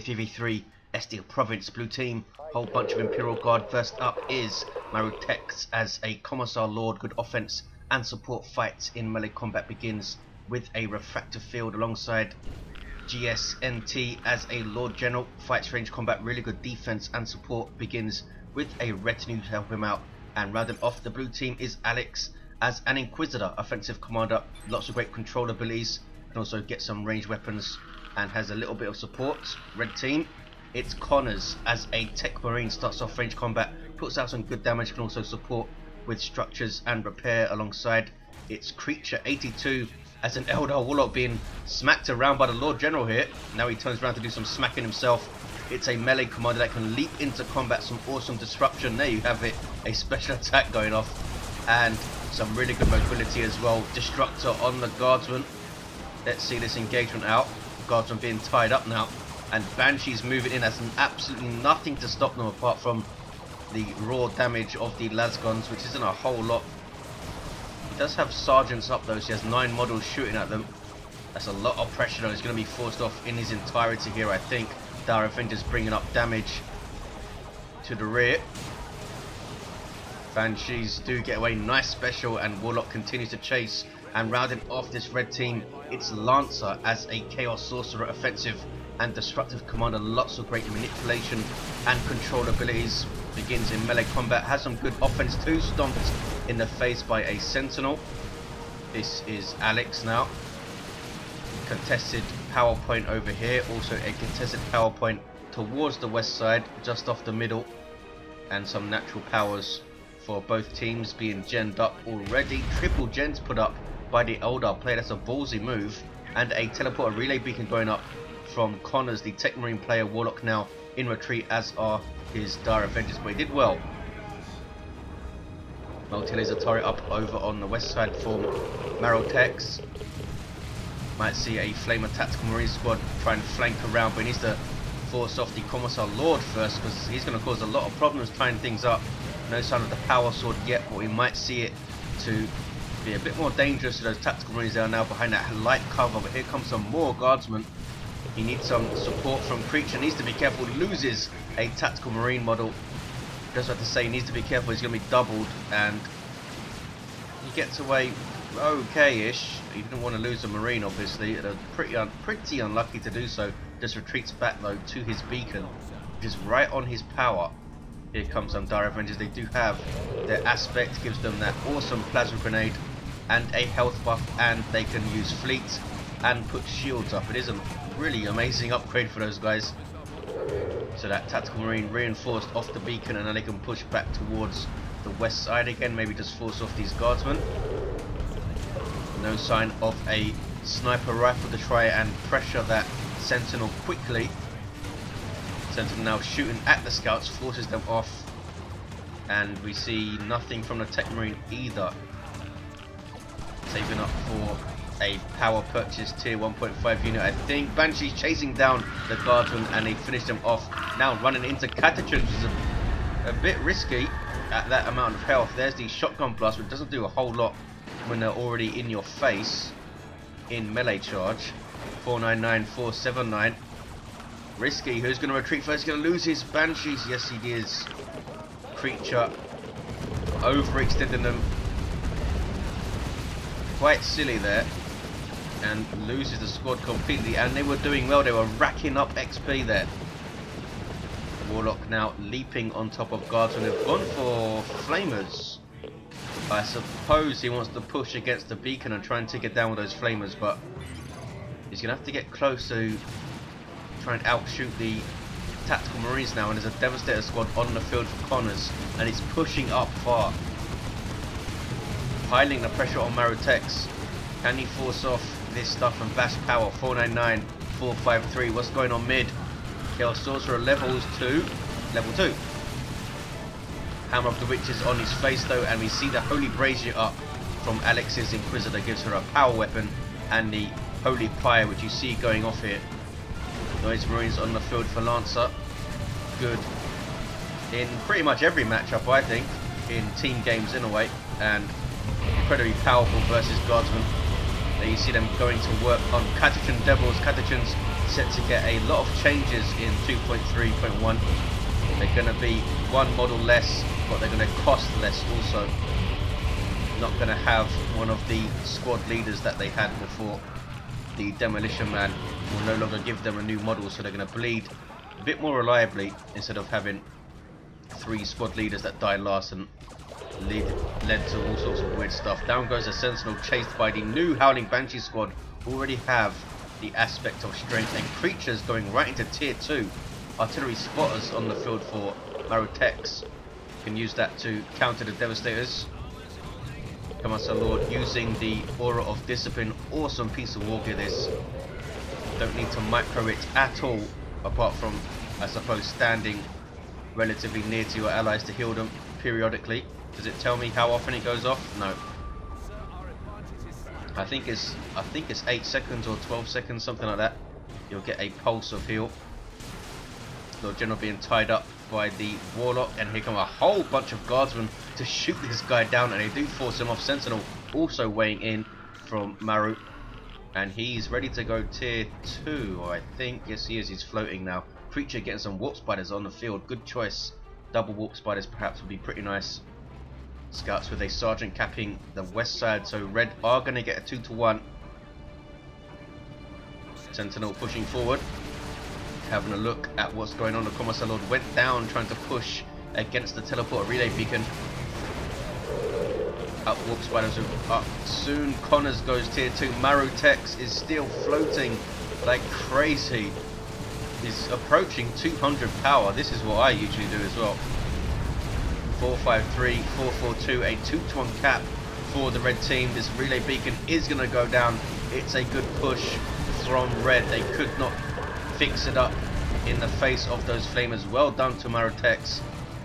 3v3 Estia Province blue team. Whole bunch of Imperial Guard. First up is Marutectz as a Commissar Lord. Good offense and support fights in melee combat begins with a refractor field alongside gSnt as a Lord General. Fights range combat, really good defense and support begins with a retinue to help him out. And rounding off the blue team is Alex as an Inquisitor, offensive commander, lots of great control abilities, can also get some ranged weapons and has a little bit of support. Red team, it's Connors as a Techmarine, starts off range combat, puts out some good damage, can also support with structures and repair alongside. It's creature82 as an Eldar Warlock, being smacked around by the Lord General here. Now he turns around to do some smacking himself. It's a melee commander that can leap into combat, some awesome disruption. There you have it, a special attack going off and some really good mobility as well. Destructor on the guardsman. Let's see this engagement out. Guardsman being tied up now, and Banshee's moving in. Has absolutely nothing to stop them apart from the raw damage of the lasguns, which isn't a whole lot. He does have sergeants up though, so he has 9 models shooting at them. That's a lot of pressure though. He's going to be forced off in his entirety here, I think. Dire Avengers bringing up damage to the rear. Banshees do get away, nice special, and Warlock continues to chase. And rounding off this red team, it's Lancer as a Chaos Sorcerer, offensive and destructive commander. Lots of great manipulation and control abilities. Begins in melee combat, has some good offense too. Stomped in the face by a Sentinel. This is Alex now. Contested power point over here, also a contested power point towards the west side, just off the middle, and some natural powers for both teams being genned up already. Triple gens put up by the Eldar player, that's a ballsy move, and a teleporter relay beacon going up from Connors, the Techmarine player. Warlock now in retreat, as are his Dire Avengers, but he did well. Multi-laser turret up over on the west side for Marutectz. Might see a Flamer Tactical Marine squad try and flank around, but he needs to force off the Commissar Lord first, because he's going to cause a lot of problems tying things up. No sign of the power sword yet, but we might see it to be a bit more dangerous to those tactical marines. They are now behind that light cover, but here comes some more guardsmen. He needs some support from Creature, needs to be careful, loses a tactical marine model. Just have to say, he needs to be careful, he's going to be doubled, and he gets away okay-ish. He didn't want to lose a marine, obviously. It was pretty unlucky to do so. Just retreats back though to his beacon, which is right on his power. Here comes some Dire Avengers. They do have their aspect, gives them that awesome plasma grenade and a health buff, and they can use fleet and put shields up. It is a really amazing upgrade for those guys. So that tactical marine reinforced off the beacon, and then they can push back towards the west side again, maybe just force off these guardsmen. No sign of a sniper rifle to try and pressure that Sentinel quickly. Sentinel now shooting at the scouts, forces them off, and we see nothing from the Techmarine either. Saving up for a power purchase tier 1.5 unit, I think. Banshee's chasing down the guardsmen, and they finish them off. Now running into Catechins, which is a bit risky at that amount of health. There's the shotgun blast, which doesn't do a whole lot when they're already in your face in melee charge. 499, 479. Risky. Who's going to retreat first? He's going to lose his Banshees. Yes, he is. Creature overextending them. Quite silly there. And loses the squad completely. And they were doing well. They were racking up XP there. Warlock now leaping on top of guardsmen. They've gone for Flamers. I suppose he wants to push against the beacon and try and take it down with those Flamers, but he's going to have to get close to try and outshoot the tactical marines now. And there's a Devastator squad on the field for Connors, and it's pushing up far, piling the pressure on Marutectz. Can he force off this stuff and bash power? 499, 453. What's going on mid? Chaos Sorcerer levels 2. Level 2. Hammer of the Witches on his face though, and we see the Holy Brazier up from Alex's Inquisitor. Gives her a power weapon, and the Holy Pyre, which you see going off here. Those Marines on the field for Lancer. Good in pretty much every matchup, I think, in team games in a way, and incredibly powerful versus Guardsmen. There you see them going to work on Catechin Devils. Catechins set to get a lot of changes in 2.3.1. They're going to be one model less, but they're going to cost less also. Not going to have one of the squad leaders that they had before. The Demolition Man will no longer give them a new model, so they're going to bleed a bit more reliably instead of having 3 squad leaders that died last and led to all sorts of weird stuff. Down goes a Sentinel chased by the new Howling Banshee squad, who already have the aspect of strength, and creatures going right into tier 2. Artillery spotters on the field for Marutectz. Can use that to counter the Devastators. Commissar Lord using the Aura of Discipline. Awesome piece of war gear this. Don't need to micro it at all, apart from, I suppose, standing relatively near to your allies to heal them periodically. Does it tell me how often it goes off? No. I think it's 8 seconds or 12 seconds, something like that. You'll get a pulse of heal. Lord General being tied up by the Warlock, and here come a whole bunch of guardsmen to shoot this guy down, and they do force him off. Sentinel also weighing in from Maru, and he's ready to go tier 2, I think. Yes, he is. He's floating now. Creature getting some warp spiders on the field. Good choice. Double warp spiders perhaps would be pretty nice. Scouts with a sergeant capping the west side, so red are going to get a 2-to-1. Sentinel pushing forward, having a look at what's going on. The Commissar Lord went down trying to push against the teleport relay beacon. Up warp spiders are up soon. Connors goes tier 2. Marutectz is still floating like crazy. He's approaching 200 power. This is what I usually do as well. 453, 442, a 2-to-1 cap for the red team. This relay beacon is going to go down. It's a good push from red. They could not fix it up in the face of those flamers. Well done to Marutectz.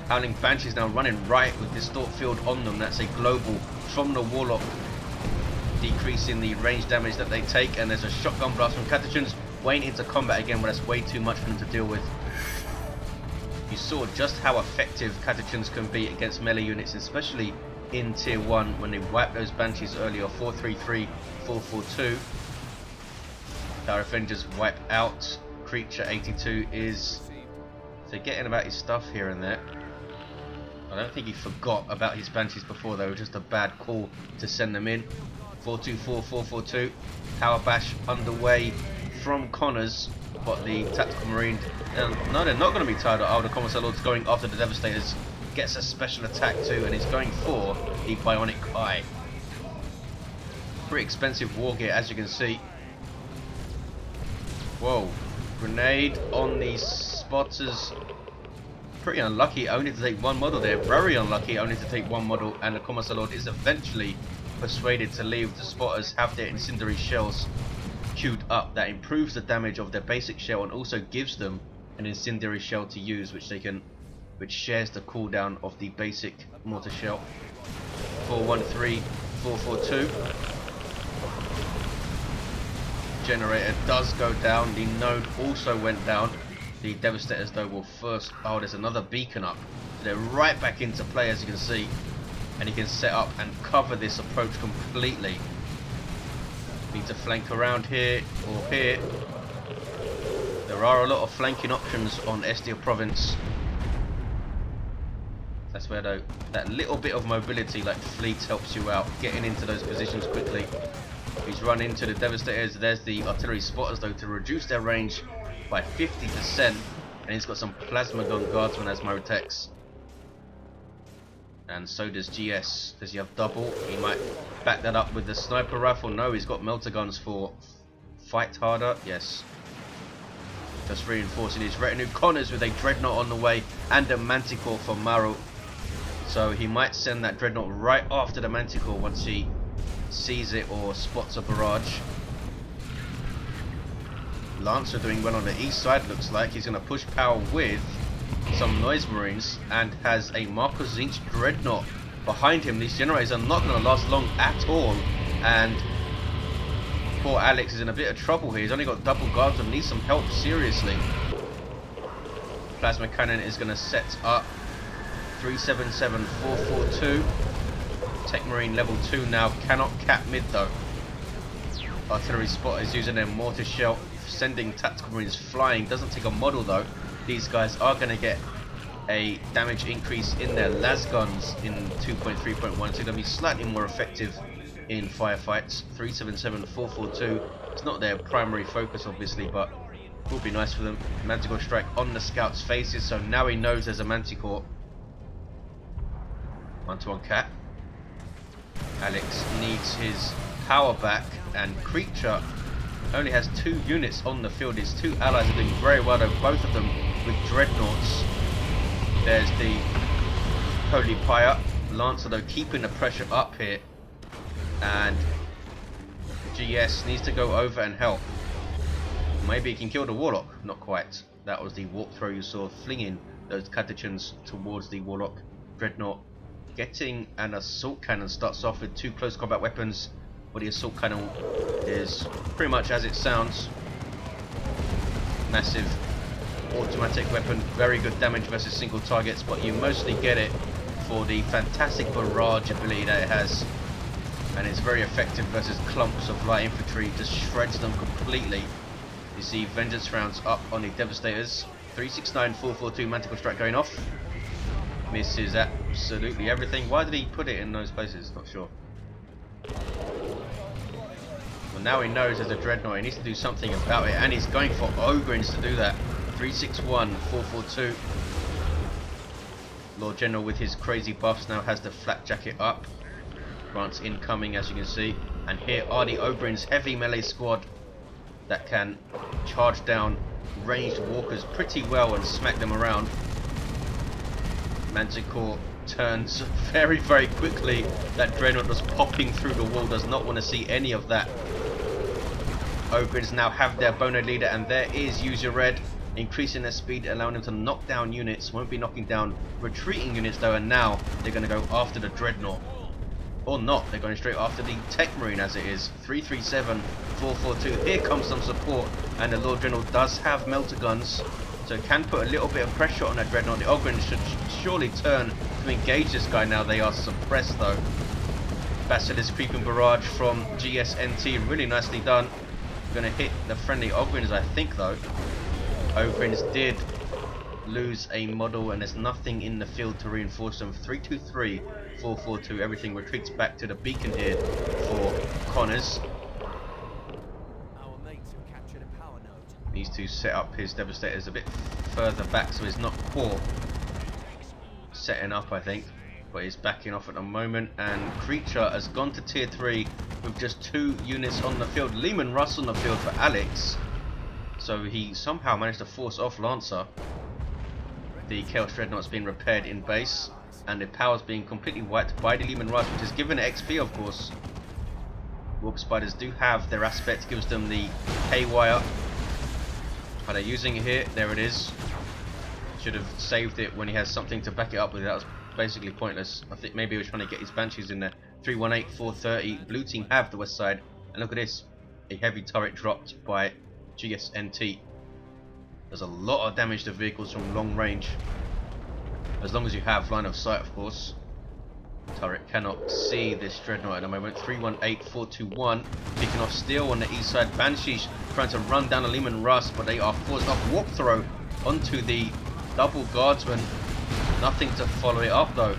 Howling Banshees now running right with Distort Field on them. That's a global from the Warlock, decreasing the range damage that they take. And there's a shotgun blast from Catachans. Wayne into combat again, but that's way too much for them to deal with. You saw just how effective Catachans can be against melee units, especially in tier 1 when they wiped those Banshees earlier. 433, 442. Tower Avengers wipe out. Creature82 is forgetting about his stuff here and there. I don't think he forgot about his Banshees before, though. Just a bad call to send them in. 424, 442. Tower Bash underway from Connors, but the Tactical Marine, no, they're not going to be tired. Oh, the Commissar Lord's going after the Devastators. Gets a special attack too, and he's going for the Bionic Eye. Pretty expensive war gear, as you can see. Whoa. Grenade on the spotters. Pretty unlucky, only to take 1 model there. Very unlucky, only to take 1 model, and the Commissar Lord is eventually persuaded to leave. The spotters have their incendiary shells queued up. That improves the damage of their basic shell and also gives them an incendiary shell to use, which shares the cooldown of the basic mortar shell. 413, 442. Generator does go down. The node also went down. The Devastators though will first. Oh, there's another beacon up. They're right back into play, as you can see, and he can set up and cover this approach completely. Need to flank around here or here. There are a lot of flanking options on Estia Province. That's where that little bit of mobility like fleets helps you out, getting into those positions quickly. He's run into the Devastators. There's the artillery spotters though to reduce their range by 50%, and he's got some plasma gun guardsmen as Marutectz. And so does GS. Does he have double? He might back that up with the sniper rifle. No, he's got melter guns for fight harder. Yes. Just reinforcing his retinue. Connors with a dreadnought on the way and a manticore for Maru. So he might send that dreadnought right after the manticore once he sees it or spots a barrage. Lancer doing well on the east side, looks like. He's going to push power with some noise marines and has a Marcus Zinch dreadnought behind him. These generators are not going to last long at all, and poor Alex is in a bit of trouble here. He's only got double guards and needs some help seriously. Plasma cannon is going to set up. 377, 442. Techmarine level 2 now, cannot cap mid though. Artillery spot is using their mortar shell. sending tactical marines flying. Doesn't take a model though. These guys are going to get a damage increase in their las guns in 2.3.1, so they're going to be slightly more effective in firefights. 377, 442. It's not their primary focus obviously, but it will be nice for them. Manticore strike on the scouts' faces, so now he knows there's a Manticore. 1-to-1 cat. Alex needs his power back, and Creature only has 2 units on the field. His 2 allies are doing very well though, both of them with dreadnoughts. There's the Holy Pyre. Lancer though keeping the pressure up here, and GS needs to go over and help. Maybe he can kill the Warlock. Not quite. That was the warp throw you saw, flinging those catechins towards the Warlock. Dreadnought getting an assault cannon. Starts off with 2 close combat weapons, but the assault cannon is pretty much as it sounds. Massive automatic weapon, very good damage versus single targets, but you mostly get it for the fantastic barrage ability that it has, and it's very effective versus clumps of light infantry. Just shreds them completely. You see vengeance rounds up on the devastators. 369, 442 Manticore strike going off. Misses absolutely everything. Why did he put it in those places? Not sure. Well, now he knows there's a dreadnought. He needs to do something about it, and he's going for Ogryns to do that. 361, 442. Lord General with his crazy buffs now has the flak jacket up. Grant's incoming, as you can see. And here are the Ogryns, heavy melee squad that can charge down ranged walkers pretty well and smack them around. Manticore turns very, very quickly. That dreadnought was popping through the wall, does not want to see any of that. Ogryns now have their bono leader, and there is Use Your Red, increasing their speed, allowing them to knock down units. Won't be knocking down retreating units though, and now they're going to go after the dreadnought. Or not, they're going straight after the Techmarine as it is. 337, 442. Here comes some support, and the Lord General does have melter guns, so it can put a little bit of pressure on that dreadnought. The Ogryns should surely turn to engage this guy now. They are suppressed though. Basilisk creeping barrage from gSnt, really nicely done. Going to hit the friendly Ogryns, I think though. Ogryns did lose a model, and there's nothing in the field to reinforce them. 323, 442. Everything retreats back to the beacon here for Connors. Needs to set up his devastators a bit further back so he's not caught setting up, I think, but he's backing off at the moment. And Creature has gone to tier 3 with just 2 units on the field. Lehman Russ on the field for Alex, so he somehow managed to force off Lancer. The Chaos Dreadnought's been repaired in base, and the power's being completely wiped by the Lehman Russ, which has given it XP of course. Warp Spiders do have their aspect, gives them the K-Wire. Are they using it here? There it is. Should have saved it when he has something to back it up with. That was basically pointless. I think maybe he was trying to get his Banshees in there. 318, 430. Blue team have the west side. And look at this. A heavy turret dropped by gSnt. Does a lot of damage to vehicles from long range. As long as you have line of sight, of course. Turret cannot see this dreadnought at the moment. 318, 421. Picking off steel on the east side. Banshees trying to run down the Lehman Russ, but they are forced off. Warp throw onto the double guardsman. Nothing to follow it up though.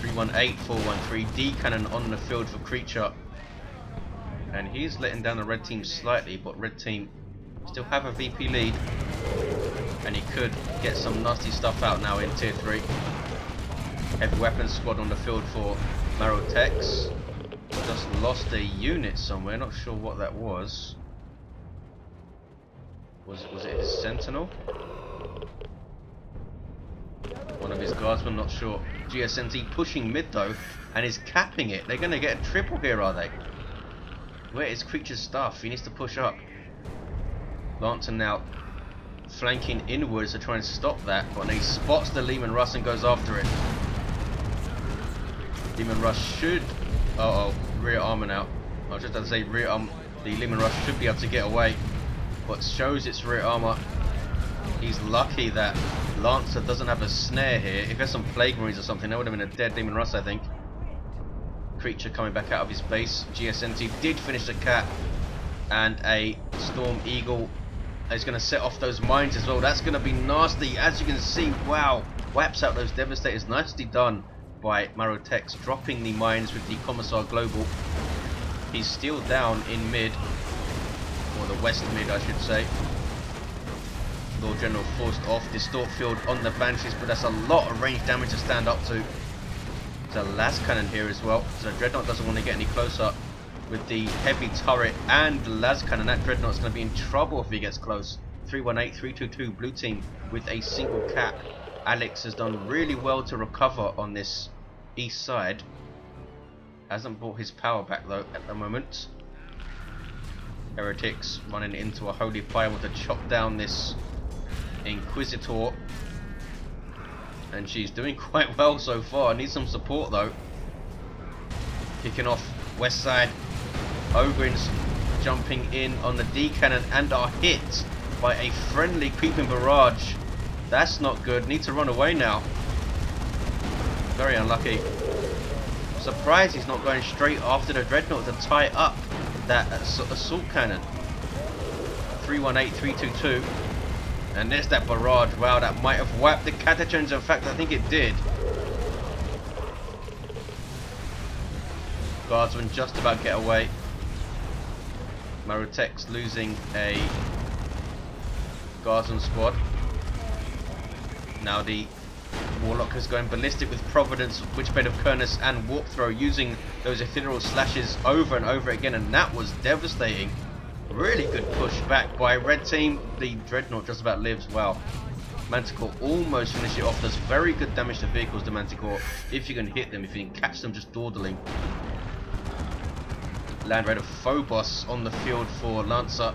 318, 413. D cannon on the field for Creature. And he's letting down the red team slightly, but red team still have a VP lead. And he could get some nasty stuff out now in tier 3. Heavy weapons squad on the field for Marutectz. Just lost a unit somewhere, not sure what that was. Was it his sentinel? One of his guardsmen, not sure. gSnt pushing mid though, and is capping it. They're going to get a triple here, are they? Where is Creature's stuff? He needs to push up. Lancer now flanking inwards to try and stop that, but he spots the Lehman Russ and goes after it. Lehman Russ should... rear armor now. I was just about to say rear arm. The Lehman Russ should be able to get away, but shows its rear armor. He's lucky that Lancer doesn't have a snare here. If there's some Plague Marines or something, that would have been a dead Lehman Russ, I think. Creature coming back out of his base. gSnt did finish the cat. And a Storm Eagle is going to set off those mines as well. That's going to be nasty. As you can see, wow, wipes out those Devastators. Nicely done by Marutectz, dropping the mines with the Commissar Global. He's still down in mid, or the west mid I should say. Lord General forced off. Distort Field on the Banshees, but that's a lot of range damage to stand up to. There's a las cannon here as well, so Dreadnought doesn't want to get any closer. With the heavy turret and the las cannon, that Dreadnought's going to be in trouble if he gets close. 318, 322 blue team with a single cap. Alex has done really well to recover on this east side. Hasn't brought his power back though at the moment. Heretics running into a holy fire with to chop down this Inquisitor. And she's doing quite well so far. Needs some support though. Kicking off west side. Ogryns jumping in on the D cannon and are hit by a friendly creeping barrage. That's not good. Need to run away now. Very unlucky. Surprised he's not going straight after the Dreadnought to tie up that assault cannon. 318, 322. And there's that barrage. Wow, that might have wiped the Catachans. In fact, I think it did. Guardsmen just about get away. Marutectz losing a Guardsman squad. Now the Warlock is going ballistic with Providence, Witchblade of Kernus and Warp Throw, using those ethereal slashes over and over again, and that was devastating. Really good push back by red team. The Dreadnought just about lives. Wow. Manticore almost finish it off. Does very good damage to vehicles, the Manticore, if you can hit them, if you can catch them just dawdling. Land Raider Phobos on the field for Lancer.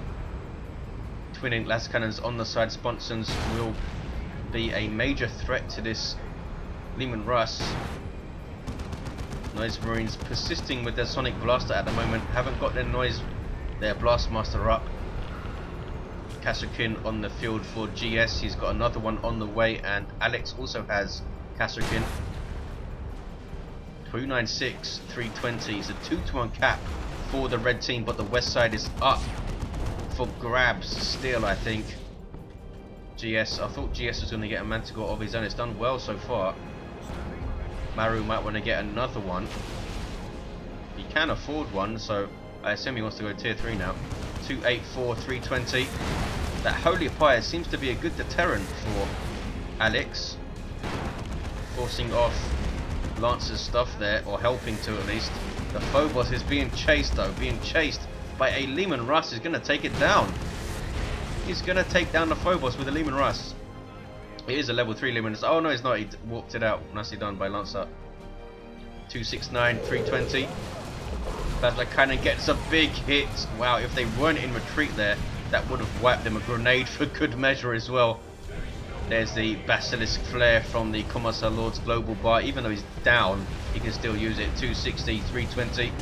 Twinning las cannons on the side. Sponsons will be a major threat to this Leman Russ. Noise Marines persisting with their Sonic Blaster at the moment. Haven't got their Blastmaster up. Kasrkin on the field for GS. He's got another one on the way, and Alex also has Kasrkin. 296, 320 is a 2-to-1 cap for the red team, but the west side is up for grabs still, I think. GS, I thought GS was going to get a Manticore of his own. It's done well so far. Maru might want to get another one. He can afford one, so I assume he wants to go tier 3 now. 284, 320. That Holy Fire seems to be a good deterrent for Alex. Forcing off Lancer's stuff there, or helping to at least. The Phobos is being chased though, being chased by a Leman Russ. He's going to take it down. He's going to take down the Phobos with a Leman Russ. It is a level 3 Leman Russ. Oh no, he's not. He walked it out. Nicely done by Lancer. 269, 320. Plasma Cannon gets a big hit. Wow, if they weren't in retreat there, that would have wiped them. A grenade for good measure as well. There's the Basilisk Flare from the Commissar Lord's Global Bar. Even though he's down, he can still use it. 260, 320.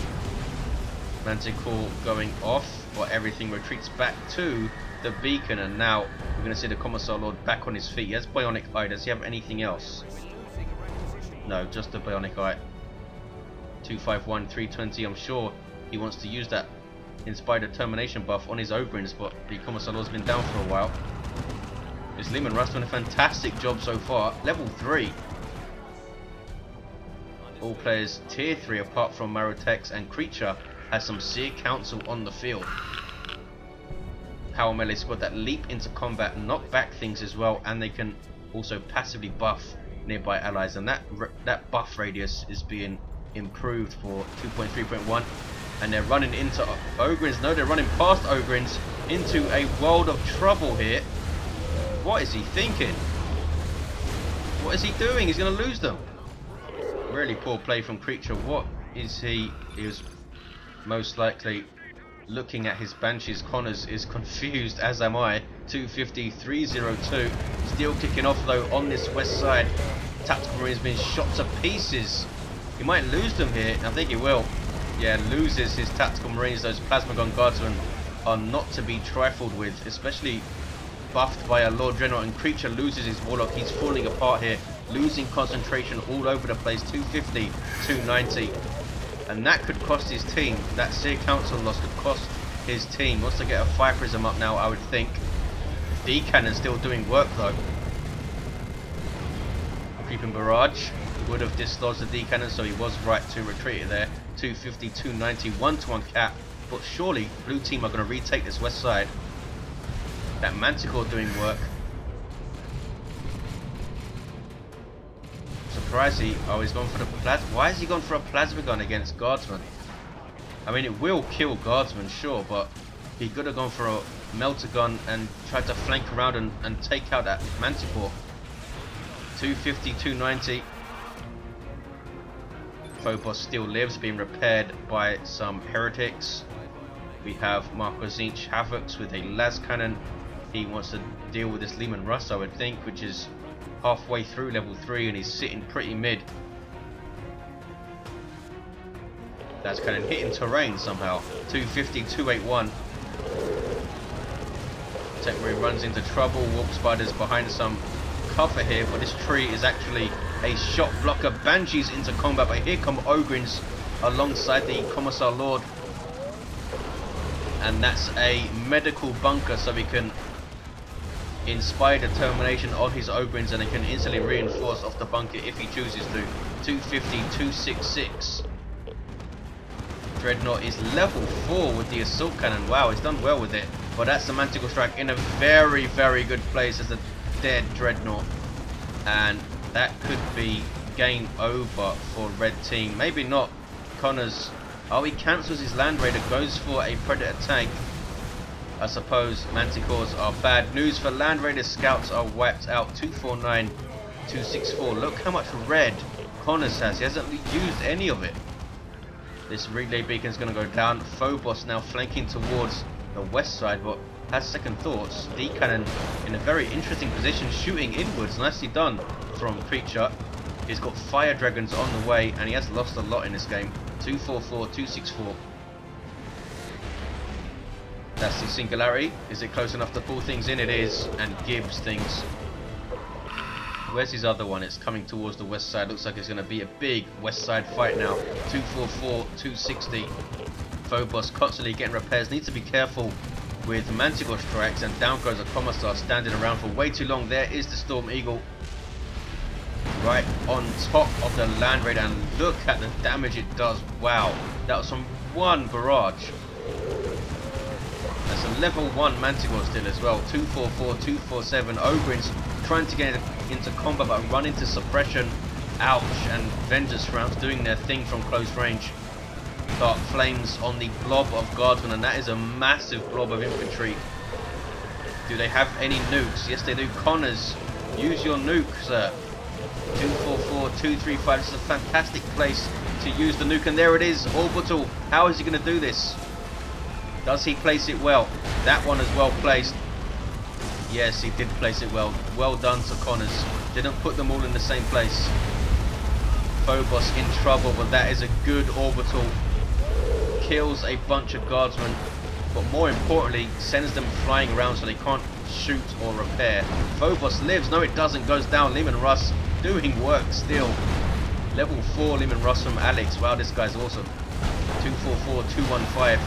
Manticore going off, but everything retreats back to the beacon, and now we're going to see the Commissar Lord back on his feet. He has Bionic Eye. Does he have anything else? No, just the Bionic Eye. 251, 320. I'm sure he wants to use that Inspired Determination buff on his Ogryns, but the Commissar Lord's been down for a while. This Leman Russ doing a fantastic job so far. Level 3. All players tier 3 apart from Marutectz, and Creature has some Seer Council on the field. Power melee squad that leap into combat, knock back things as well, and they can also passively buff nearby allies, and that buff radius is being improved for 2.3.1. and they're running into Ogryns. No, they're running past Ogryns into a world of trouble here. What is he thinking? What is he doing? He's going to lose them. Really poor play from Creature. What is he? He was most likely looking at his Banshees. Connors is confused, as am I. 250, 302. Still kicking off though on this west side. Tactical Marine's been shot to pieces. He might lose them here. I think he will. Yeah, loses his Tactical Marines. Those Plasma Gun Guardsmen are not to be trifled with, especially buffed by a Lord General, and Creature loses his Warlock. He's falling apart here, losing concentration all over the place. 250, 290. And that could cost his team. That Seer Council loss could cost his team. Wants to get a fire prism up now, I would think. D-cannon still doing work though. Creeping barrage would have dislodged the D-cannon, so he was right to retreat it there. 250, 290, 1-to-1 cap. But surely blue team are going to retake this west side. That Manticore doing work. Surprised he... Oh, he's gone for the plasma. Why has he gone for a plasma gun against guardsmen? I mean, it will kill guardsmen, sure, but he could have gone for a melter gun and tried to flank around and take out that Manticore. 250, 290. Phobos still lives, being repaired by some heretics. We have Marutectz Havocs with a las cannon. He wants to deal with this Leman Russ, I would think, which is halfway through level 3 and he's sitting pretty mid. That's cannon hitting terrain somehow. 250, 281. Techmarine runs into trouble. Warp Spiders behind some cover here, but this tree is actually a shot blocker. Banshees into combat, but here come Ogrins alongside the Commissar Lord. And that's a medical bunker, so we can inspire determination on his Ogrins and it can instantly reinforce off the bunker if he chooses to. 250, 266. Dreadnought is level 4 with the assault cannon. Wow, he's done well with it. But that's the Manticore Strike in a very, very good place as a dead Dreadnought. And that could be game over for red team. Maybe not. Connors. Oh, he cancels his Land Raider, goes for a Predator tank. I suppose Manticores are bad news for Land Raider. Scouts are wiped out. 249, 264. Look how much red Connors has. He hasn't used any of it. This relay beacon is going to go down. Phobos now flanking towards the west side, but has second thoughts. D-cannon in a very interesting position, shooting inwards. Nicely done from Creature. He's got fire dragons on the way, and he has lost a lot in this game. 244, 264. That's the Singularity. Is it close enough to pull things in? It is, and Gibbs things. Where's his other one? It's coming towards the west side. Looks like it's going to be a big west side fight now. 244, 260. Phobos constantly getting repairs. Needs to be careful with Manticore strikes, and down goes a Commissar standing around for way too long. There is the Storm Eagle right on top of the Land Raider, and look at the damage it does. Wow, that was from one barrage. That's a level 1 Manticore still as well. 244, 247. Ogrins trying to get into combat but run into suppression. Ouch, and Vengeance rounds doing their thing from close range. Dark Flames on the blob of Guardsmen, and that is a massive blob of infantry. Do they have any nukes? Yes, they do. Connors, use your nuke, sir. 244, 235. This is a fantastic place to use the nuke, and there it is. Orbital. How is he going to do this? Does he place it well? That one is well placed. Yes, he did place it well. Well done to Connors. Didn't put them all in the same place. Phobos in trouble, but that is a good orbital. Kills a bunch of guardsmen, but more importantly, sends them flying around so they can't shoot or repair. Phobos lives. No, it doesn't. Goes down. Leman Russ doing work still. Level 4 Leman Russ from Alex. Wow, this guy's awesome. 244, 215.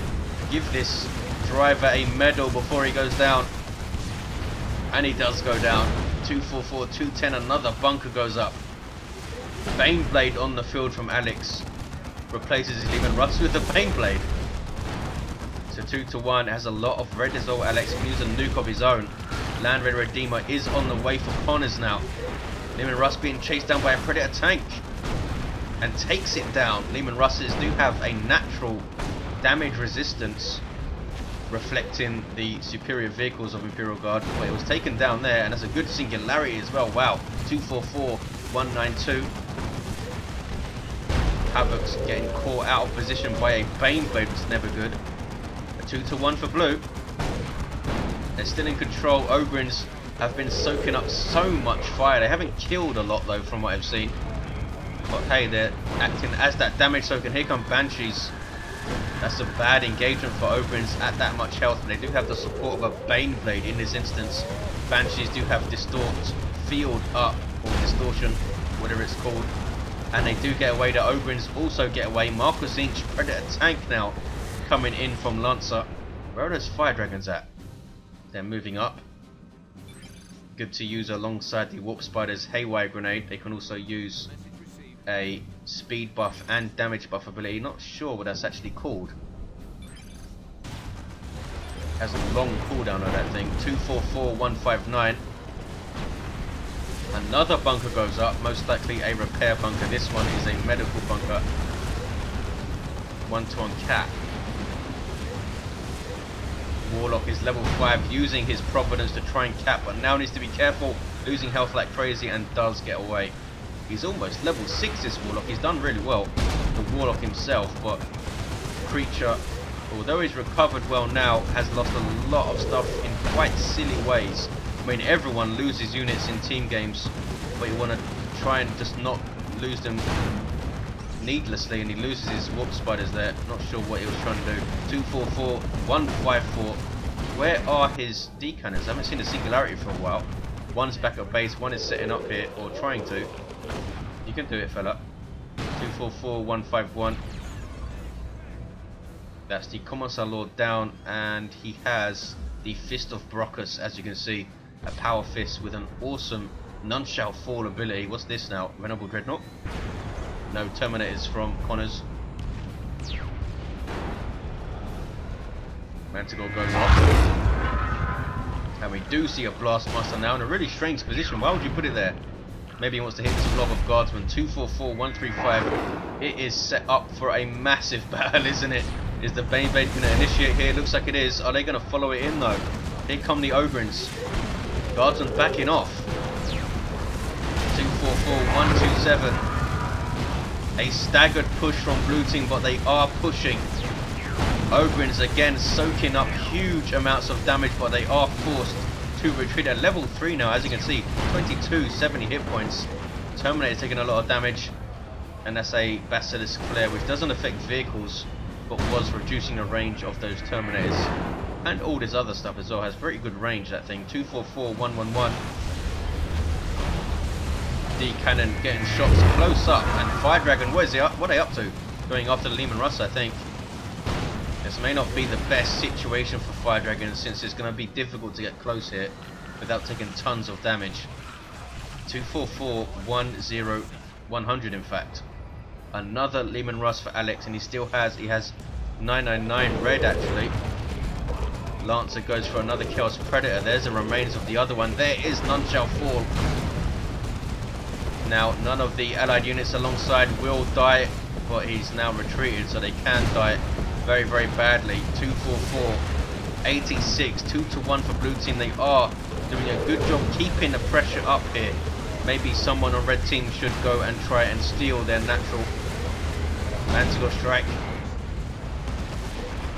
Give this driver a medal before he goes down. And he does go down. 244, 210. Another bunker goes up. Baneblade on the field from Alex. Replaces his Leman Russ with the Baneblade. So 2-1. Has a lot of red as well. Alex can use a nuke of his own. Land Raider Redeemer is on the way for Connors now. Leman Russ being chased down by a Predator tank. And takes it down. Leman Russes do have a natural damage resistance, reflecting the superior vehicles of Imperial Guard, but it was taken down there, and that's a good Singularity as well. Wow, 244, 192. Havoc's getting caught out of position by a Baneblade, which is never good. A 2-1 for blue. They're still in control. Ogrins have been soaking up so much fire. They haven't killed a lot though from what I've seen, but hey, they're acting as that damage soak, and here come Banshees. That's a bad engagement for Ogrins at that much health, but they do have the support of a Baneblade in this instance. Banshees do have Distort, Field Up, or Distortion, whatever it's called, and they do get away. The Ogrins also get away. Marutectz Predator tank now coming in from Lancer. Where are those fire dragons at? They're moving up. Good to use alongside the Warp Spider's Haywire Grenade. They can also use a speed buff and damage buff ability. Not sure what that's actually called. Has a long cooldown on that thing. 244159. Another bunker goes up, most likely a repair bunker. This one is a medical bunker. 1-to-1 cap. Warlock is level 5, using his Providence to try and cap, but now needs to be careful, losing health like crazy, and does get away. He's almost level 6, this Warlock. He's done really well, the Warlock himself, but Creature, although he's recovered well now, has lost a lot of stuff in quite silly ways. I mean, everyone loses units in team games, but you want to try and just not lose them needlessly, and he loses his Warp Spiders there. Not sure what he was trying to do. 244, 154. Where are his D-cannons? I haven't seen a Singularity for a while. One's back at base, one is setting up here, or trying to. You can do it, fella. 244, 151. That's the Commissar Lord down, and he has the Fist of Brockus, as you can see. A power fist with an awesome None Shall Fall ability. What's this now? Venerable Dreadnought? No, Terminators from Connors. Manticore goes off. And we do see a Blastmaster now in a really strange position. Why would you put it there? Maybe he wants to hit this blob of Guardsmen. 244, 135. It is set up for a massive battle, isn't it? Is the Baneblade going to initiate here? Looks like it is. Are they going to follow it in though? Here come the Ogrins. Guardsmen backing off. 244, 127. A staggered push from blue team, but they are pushing. Ogrins again soaking up huge amounts of damage, but they are forced to retreat at level 3 now. As you can see, 22, 70 hit points. Terminator taking a lot of damage, and that's a Basilisk Flare, which doesn't affect vehicles, but was reducing the range of those Terminators. And all this other stuff as well. Has very good range, that thing. 244, 111. D-cannon getting shots close up, and Fire Dragon, what are they up to? Going after the Leman Russ, I think. This may not be the best situation for Fire Dragon, since it's going to be difficult to get close here without taking tons of damage. 244, 100 in fact. Another Leman Russ for Alex, and he has 999 red actually. Lancer goes for another Chaos Predator. There's the remains of the other one. There is None Shall Fall. Now, none of the allied units alongside will die, but he's now retreated, so they can die very, very badly. 244, 86, 2-to-1 for blue team. They are doing a good job keeping the pressure up here. Maybe someone on red team should go and try and steal their natural Manticore Strike.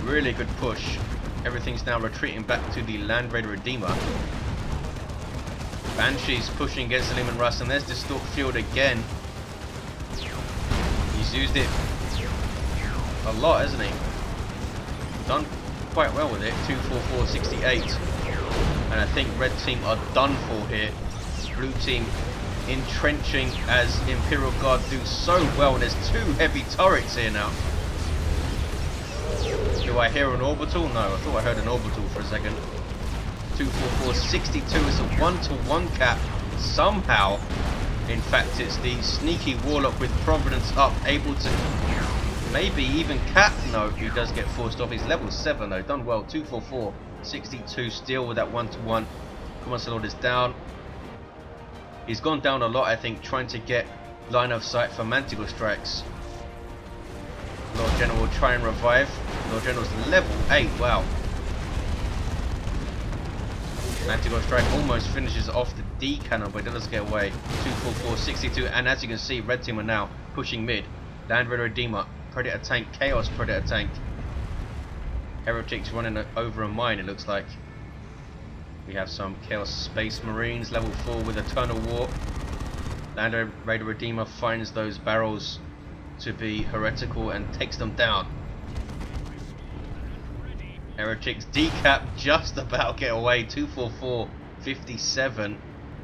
Really good push. Everything's now retreating back to the Land Raider Redeemer. Banshee's pushing against the Leman Russ, and there's Distort Field again. He's used it a lot, hasn't he? Done quite well with it. 244, 68. And I think red team are done for here. Blue team entrenching as Imperial Guard do so well. There's 2 heavy turrets here now. Do I hear an orbital? No, I thought I heard an orbital for a second. 244, 62 is a 1-to-1 cap. Somehow, in fact, it's the sneaky Warlock with Providence up, able to maybe even cap. No, he does get forced off. He's level 7 though, done well. 244, 62 still with that 1-to-1. Commissar Lord is down. He's gone down a lot, I think, trying to get line of sight for Manticore Strikes. Lord General will try and revive. Lord General's level 8, wow. Manticore Strike almost finishes off the D cannon, but it does get away. 244, 62, and as you can see, red team are now pushing mid. Land Raider Redeemer, Predator tank, Chaos Predator tank. Heretics running over a mine, it looks like. We have some Chaos Space Marines, level 4 with Eternal War. Land Raider Redeemer finds those barrels to be heretical and takes them down. Heretics decap just about get away. 244, 57.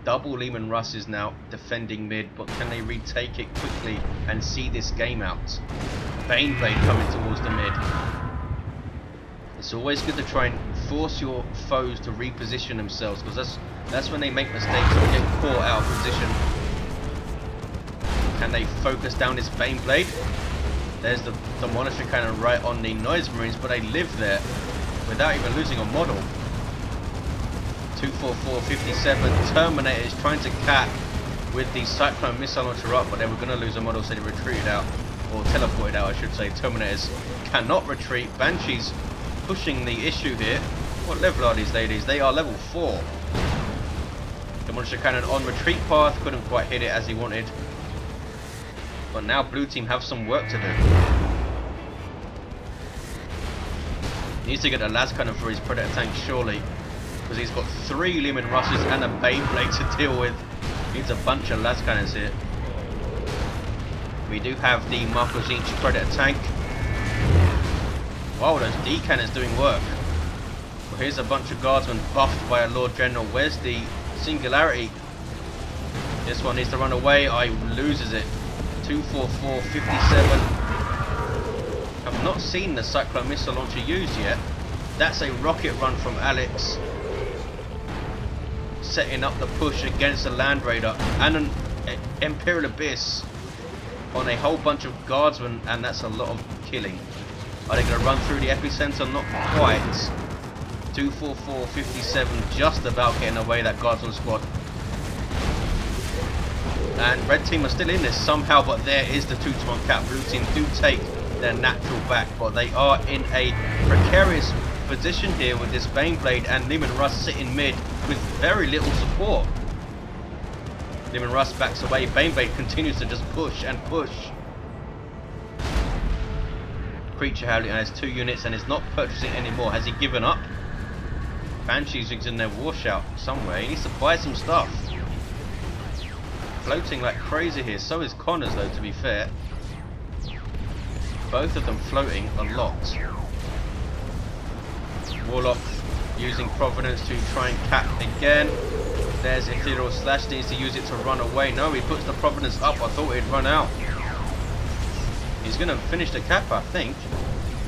Double Leman Russ is now defending mid, but can they retake it quickly and see this game out? Baneblade coming towards the mid. It's always good to try and force your foes to reposition themselves, because that's when they make mistakes or get caught out of position. Can they focus down this Bane Blade? There's the monitoring cannon right on the Noise Marines, but they live there without even losing a model. 244-57 Terminator is trying to cap with the Cyclone missile launcher up, but they were going to lose a model, so they retreated out, or teleported out I should say. Terminators cannot retreat. Banshees pushing the issue here. What level are these ladies? They are level 4. The monster cannon on retreat path, couldn't quite hit it as he wanted. But now blue team have some work to do. He needs to get a las cannon for his predator tank surely, because he's got 3 Leman Russes and a Bane Blade to deal with. Needs a bunch of las cannons here. We do have the Marcos Inch predator tank. Wow, those D cannons doing work. Well, here's a bunch of guardsmen buffed by a Lord General. Where's the singularity? This one needs to run away. Loses it. 244-57. I've not seen the Cyclone missile launcher used yet. That's a rocket run from Alex, setting up the push against the Land Raider and an Imperial Abyss on a whole bunch of guardsmen, and that's a lot of killing. Are they going to run through the epicenter? Not quite. 244-57, just about getting away that guardsman squad. And red team are still in this somehow, but there is the 2-to-1 cap. Blue team do take their natural back, but they are in a precarious position here with this Bane Blade and Leman Russ sitting mid with very little support. Leman Russ backs away. Bane Blade continues to just push and push. Creature has 2 units and is not purchasing anymore. Has he given up? Banshees is in their washout somewhere. He needs to buy some stuff. Floating like crazy here. So is Connors though, to be fair. Both of them floating a lot. Warlock using Providence to try and cap again. There's Ethereal Slash, needs to use it to run away. No, he puts the Providence up. I thought he'd run out. He's going to finish the cap, I think.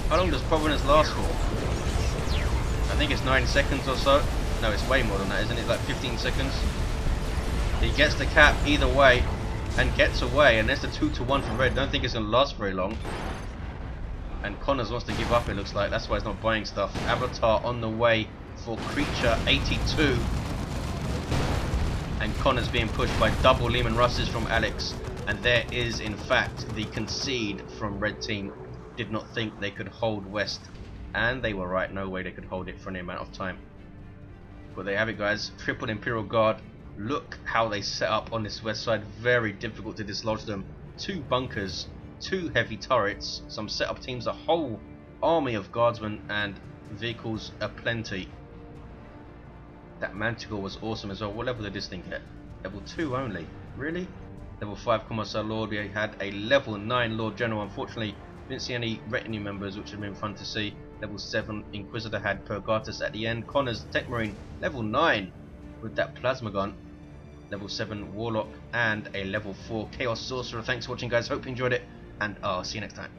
How long does Providence last for? I think it's 9 seconds or so. No, it's way more than that, isn't it? Like 15 seconds. He gets the cap either way and gets away, and there's the 2-to-1 from red. Don't think it's going to last very long. And Connors wants to give up, it looks like. That's why he's not buying stuff. Avatar on the way for creature82. And Connors being pushed by double Leman Russes from Alex. And there is, in fact, the concede from red team. Did not think they could hold west. And they were right. No way they could hold it for any amount of time. But there you have it, guys. Triple Imperial Guard. Look how they set up on this west side. Very difficult to dislodge them. 2 bunkers. 2 heavy turrets, some setup teams, a whole army of guardsmen, and vehicles aplenty. That Manticore was awesome as well. What level did this thing get? Level 2 only. Really? Level 5 Commissar Lord. We had a level 9 Lord General. Unfortunately, didn't see any retinue members, which would have been fun to see. Level 7 Inquisitor had Purgatus at the end. Connors Techmarine, level 9 with that plasma gun. Level 7 Warlock and a level 4 Chaos Sorcerer. Thanks for watching, guys. Hope you enjoyed it. And I'll see you next time.